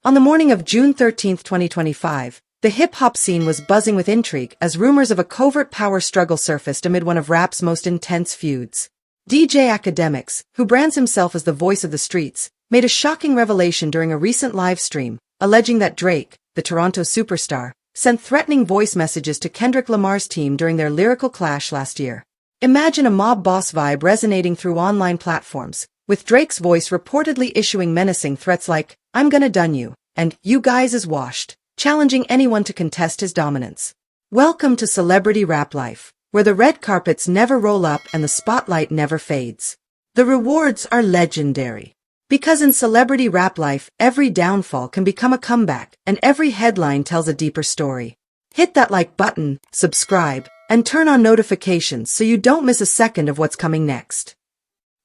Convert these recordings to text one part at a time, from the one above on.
On the morning of June 13, 2025, the hip-hop scene was buzzing with intrigue as rumors of a covert power struggle surfaced amid one of rap's most intense feuds. DJ Akademiks, who brands himself as the voice of the streets, made a shocking revelation during a recent live stream, alleging that Drake, the Toronto superstar, sent threatening voice messages to Kendrick Lamar's team during their lyrical clash last year. Imagine a mob boss vibe resonating through online platforms, with Drake's voice reportedly issuing menacing threats like, "I'm gonna done you," and "You guys is washed," challenging anyone to contest his dominance. Welcome to celebrity rap life, where the red carpets never roll up and the spotlight never fades. The rewards are legendary. Because in celebrity rap life, every downfall can become a comeback, and every headline tells a deeper story. Hit that like button, subscribe, and turn on notifications so you don't miss a second of what's coming next.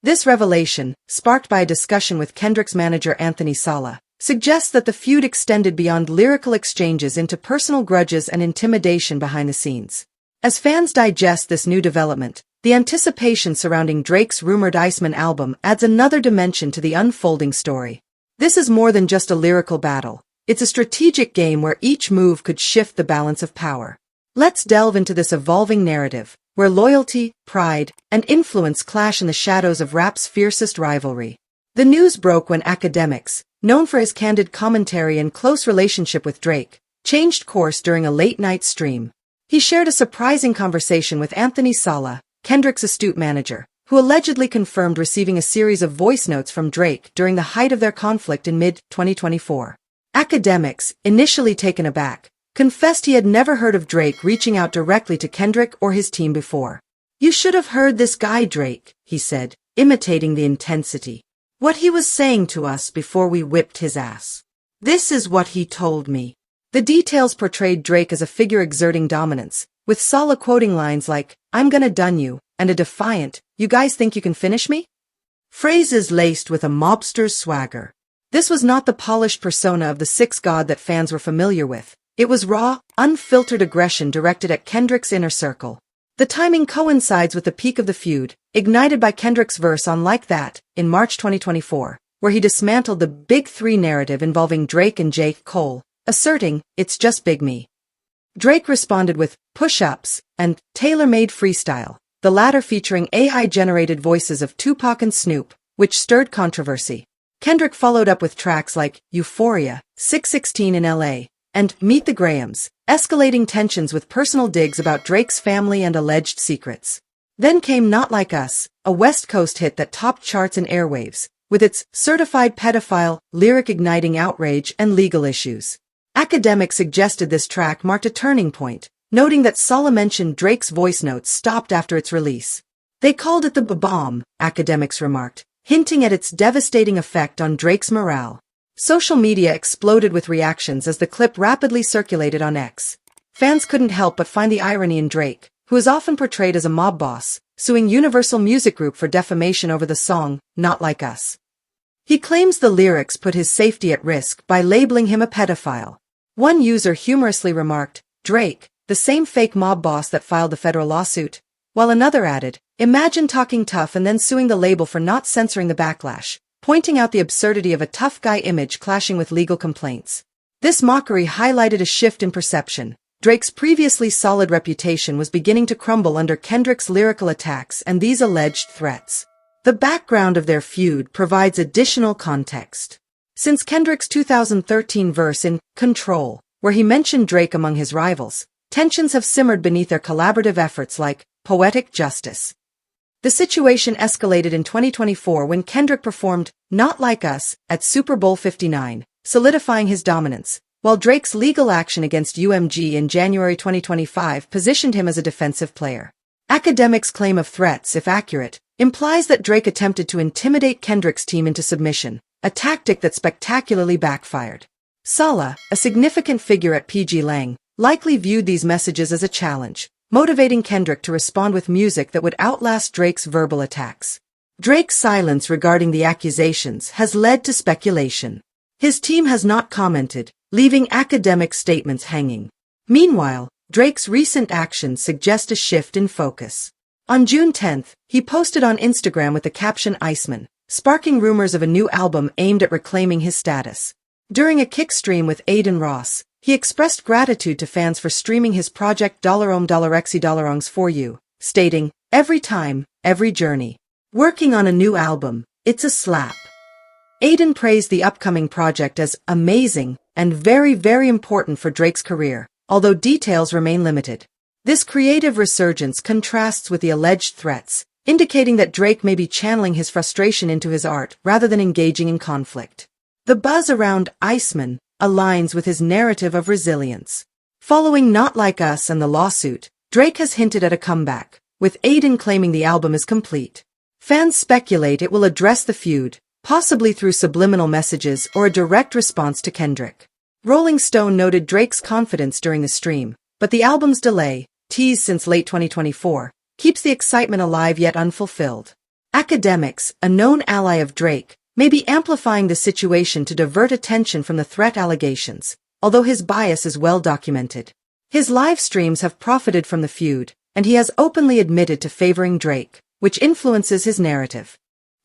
This revelation, sparked by a discussion with Kendrick's manager Anthony Saleh, suggests that the feud extended beyond lyrical exchanges into personal grudges and intimidation behind the scenes. As fans digest this new development, the anticipation surrounding Drake's rumored Iceman album adds another dimension to the unfolding story. This is more than just a lyrical battle. It's a strategic game where each move could shift the balance of power. Let's delve into this evolving narrative, where loyalty, pride, and influence clash in the shadows of rap's fiercest rivalry. The news broke when Akademiks, known for his candid commentary and close relationship with Drake, changed course during a late-night stream. He shared a surprising conversation with Anthony Saleh, Kendrick's astute manager, who allegedly confirmed receiving a series of voice notes from Drake during the height of their conflict in mid-2024. Akademiks, initially taken aback, confessed he had never heard of Drake reaching out directly to Kendrick or his team before. "You should have heard this guy Drake," he said, imitating the intensity. "What he was saying to us before we whipped his ass. This is what he told me." The details portrayed Drake as a figure exerting dominance, with Saleh quoting lines like, "I'm gonna done you," and a defiant, "You guys think you can finish me?" phrases laced with a mobster's swagger. This was not the polished persona of the Six God that fans were familiar with. It was raw, unfiltered aggression directed at Kendrick's inner circle. The timing coincides with the peak of the feud, ignited by Kendrick's verse on Like That, in March 2024, where he dismantled the Big Three narrative involving Drake and J. Cole, asserting, "It's just Big Me." Drake responded with "Push-Ups" and "Tailor-Made Freestyle," the latter featuring AI-generated voices of Tupac and Snoop, which stirred controversy. Kendrick followed up with tracks like Euphoria, 616 in LA, and Meet the Grahams, escalating tensions with personal digs about Drake's family and alleged secrets. Then came Not Like Us, a West Coast hit that topped charts and airwaves, with its certified pedophile lyric igniting outrage and legal issues. Akademiks suggested this track marked a turning point, noting that Saleh mentioned Drake's voice notes stopped after its release. "They called it the bomb," Akademiks remarked, hinting at its devastating effect on Drake's morale. Social media exploded with reactions as the clip rapidly circulated on X. Fans couldn't help but find the irony in Drake, who is often portrayed as a mob boss, suing Universal Music Group for defamation over the song, Not Like Us. He claims the lyrics put his safety at risk by labeling him a pedophile. One user humorously remarked, "Drake, the same fake mob boss that filed the federal lawsuit," while another added, "Imagine talking tough and then suing the label for not censoring the backlash," pointing out the absurdity of a tough guy image clashing with legal complaints. This mockery highlighted a shift in perception. Drake's previously solid reputation was beginning to crumble under Kendrick's lyrical attacks and these alleged threats. The background of their feud provides additional context. Since Kendrick's 2013 verse in Control, where he mentioned Drake among his rivals, tensions have simmered beneath their collaborative efforts like Poetic Justice. The situation escalated in 2024 when Kendrick performed Not Like Us at Super Bowl 59, solidifying his dominance, while Drake's legal action against UMG in January 2025 positioned him as a defensive player. Akademiks' claim of threats, if accurate, implies that Drake attempted to intimidate Kendrick's team into submission, a tactic that spectacularly backfired. Saleh, a significant figure at PG Lang, likely viewed these messages as a challenge, motivating Kendrick to respond with music that would outlast Drake's verbal attacks. Drake's silence regarding the accusations has led to speculation. His team has not commented, leaving Akademiks' statements hanging. Meanwhile, Drake's recent actions suggest a shift in focus. On June 10th, he posted on Instagram with the caption Iceman, sparking rumors of a new album aimed at reclaiming his status. During a kick stream with Aiden Ross, he expressed gratitude to fans for streaming his project $$Xy for you, stating, "Every time, every journey. Working on a new album, it's a slap." Aiden praised the upcoming project as amazing and very, very important for Drake's career, although details remain limited. This creative resurgence contrasts with the alleged threats, indicating that Drake may be channeling his frustration into his art rather than engaging in conflict. The buzz around Iceman aligns with his narrative of resilience. Following Not Like Us and the lawsuit, Drake has hinted at a comeback, with Aiden claiming the album is complete. Fans speculate it will address the feud, possibly through subliminal messages or a direct response to Kendrick. Rolling Stone noted Drake's confidence during the stream, but the album's delay, teased since late 2024, keeps the excitement alive yet unfulfilled. Akademiks, a known ally of Drake, may be amplifying the situation to divert attention from the threat allegations, although his bias is well documented. His live streams have profited from the feud, and he has openly admitted to favoring Drake, which influences his narrative.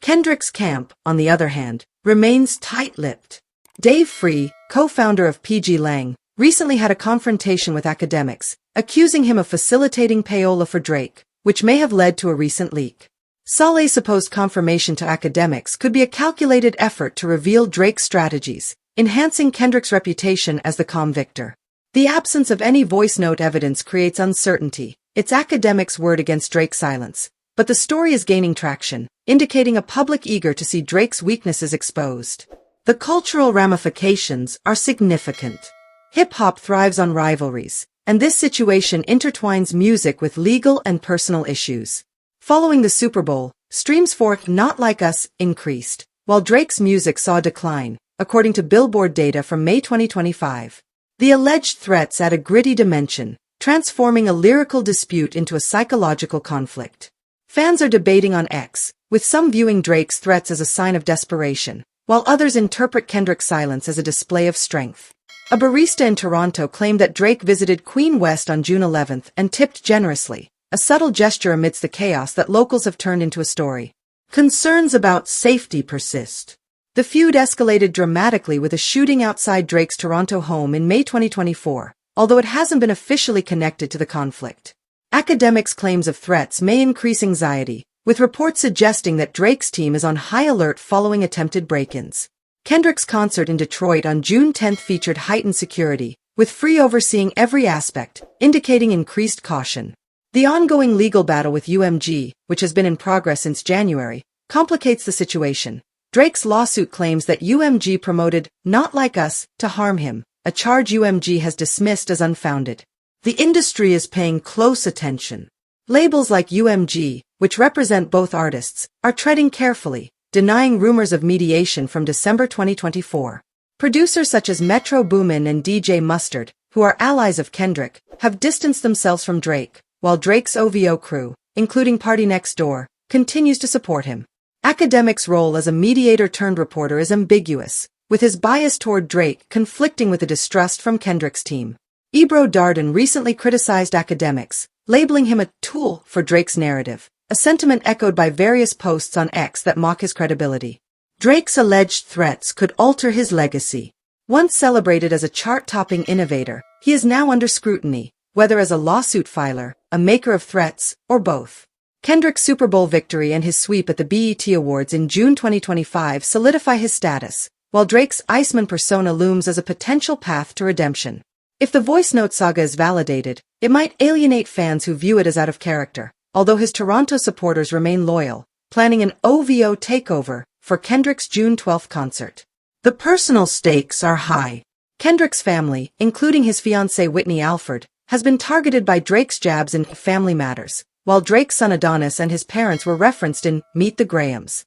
Kendrick's camp, on the other hand, remains tight-lipped. Dave Free, co-founder of PG Lang, recently had a confrontation with Akademiks, accusing him of facilitating payola for Drake, which may have led to a recent leak. Saleh's supposed confirmation to Akademiks could be a calculated effort to reveal Drake's strategies, enhancing Kendrick's reputation as the calm victor. The absence of any voice note evidence creates uncertainty. It's Akademiks' word against Drake's silence, but the story is gaining traction, indicating a public eager to see Drake's weaknesses exposed. The cultural ramifications are significant. Hip-hop thrives on rivalries, and this situation intertwines music with legal and personal issues. Following the Super Bowl, streams for Not Like Us increased, while Drake's music saw a decline, according to Billboard data from May 2025. The alleged threats add a gritty dimension, transforming a lyrical dispute into a psychological conflict. Fans are debating on X, with some viewing Drake's threats as a sign of desperation, while others interpret Kendrick's silence as a display of strength. A barista in Toronto claimed that Drake visited Queen West on June 11 and tipped generously, a subtle gesture amidst the chaos that locals have turned into a story. Concerns about safety persist. The feud escalated dramatically with a shooting outside Drake's Toronto home in May 2024, although it hasn't been officially connected to the conflict. Akademiks' claims of threats may increase anxiety, with reports suggesting that Drake's team is on high alert following attempted break-ins. Kendrick's concert in Detroit on June 10 featured heightened security, with Free overseeing every aspect, indicating increased caution. The ongoing legal battle with UMG, which has been in progress since January, complicates the situation. Drake's lawsuit claims that UMG promoted Not Like Us to harm him, a charge UMG has dismissed as unfounded. The industry is paying close attention. Labels like UMG, which represent both artists, are treading carefully, denying rumors of mediation from December 2024. Producers such as Metro Boomin and DJ Mustard, who are allies of Kendrick, have distanced themselves from Drake, while Drake's OVO crew, including Party Next Door, continues to support him. Akademiks' role as a mediator-turned-reporter is ambiguous, with his bias toward Drake conflicting with the distrust from Kendrick's team. Ebro Darden recently criticized Akademiks, labeling him a tool for Drake's narrative, a sentiment echoed by various posts on X that mock his credibility. Drake's alleged threats could alter his legacy. Once celebrated as a chart-topping innovator, he is now under scrutiny, whether as a lawsuit filer, a maker of threats, or both. Kendrick's Super Bowl victory and his sweep at the BET Awards in June 2025 solidify his status, while Drake's Iceman persona looms as a potential path to redemption. If the voice note saga is validated, it might alienate fans who view it as out of character, although his Toronto supporters remain loyal, planning an OVO takeover for Kendrick's June 12 concert. The personal stakes are high. Kendrick's family, including his fiancée Whitney Alford, has been targeted by Drake's jabs in Family Matters, while Drake's son Adonis and his parents were referenced in Meet the Grahams.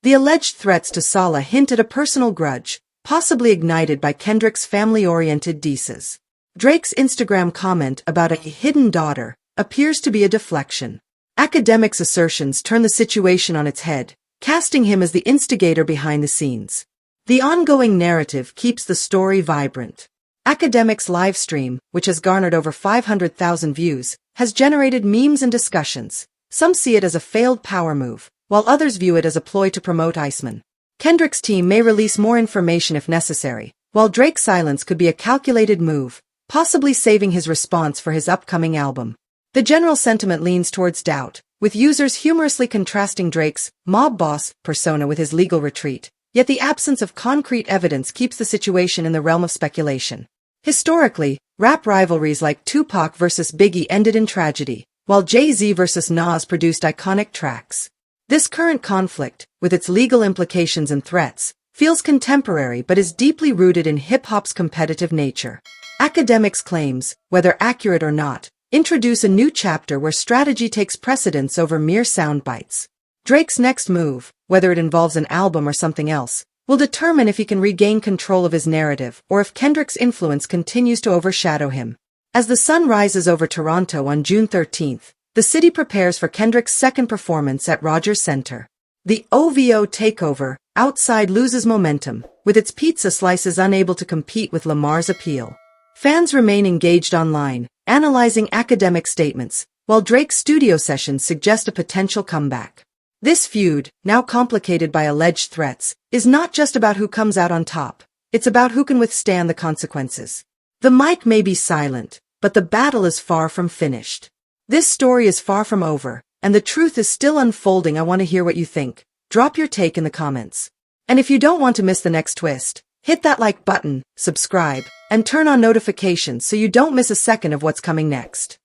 The alleged threats to Saleh hint at a personal grudge, possibly ignited by Kendrick's family-oriented disses. Drake's Instagram comment about a hidden daughter appears to be a deflection. Akademiks' assertions turn the situation on its head, casting him as the instigator behind the scenes. The ongoing narrative keeps the story vibrant. Akademiks' livestream, which has garnered over 500,000 views, has generated memes and discussions. Some see it as a failed power move, while others view it as a ploy to promote Iceman. Kendrick's team may release more information if necessary, while Drake's silence could be a calculated move, possibly saving his response for his upcoming album. The general sentiment leans towards doubt, with users humorously contrasting Drake's mob boss persona with his legal retreat, yet the absence of concrete evidence keeps the situation in the realm of speculation. Historically, rap rivalries like Tupac vs. Biggie ended in tragedy, while Jay-Z vs. Nas produced iconic tracks. This current conflict, with its legal implications and threats, feels contemporary but is deeply rooted in hip-hop's competitive nature. Akademiks claims, whether accurate or not, introduce a new chapter where strategy takes precedence over mere sound bites. Drake's next move, whether it involves an album or something else, will determine if he can regain control of his narrative or if Kendrick's influence continues to overshadow him. As the sun rises over Toronto on June 13th, the city prepares for Kendrick's second performance at Rogers Centre. The OVO takeover outside loses momentum, with its pizza slices unable to compete with Lamar's appeal. Fans remain engaged online, analyzing academic statements, while Drake's studio sessions suggest a potential comeback. This feud, now complicated by alleged threats, is not just about who comes out on top. It's about who can withstand the consequences. The mic may be silent, but the battle is far from finished. This story is far from over, and the truth is still unfolding. I want to hear what you think. Drop your take in the comments. And if you don't want to miss the next twist, hit that like button, subscribe, and turn on notifications so you don't miss a second of what's coming next.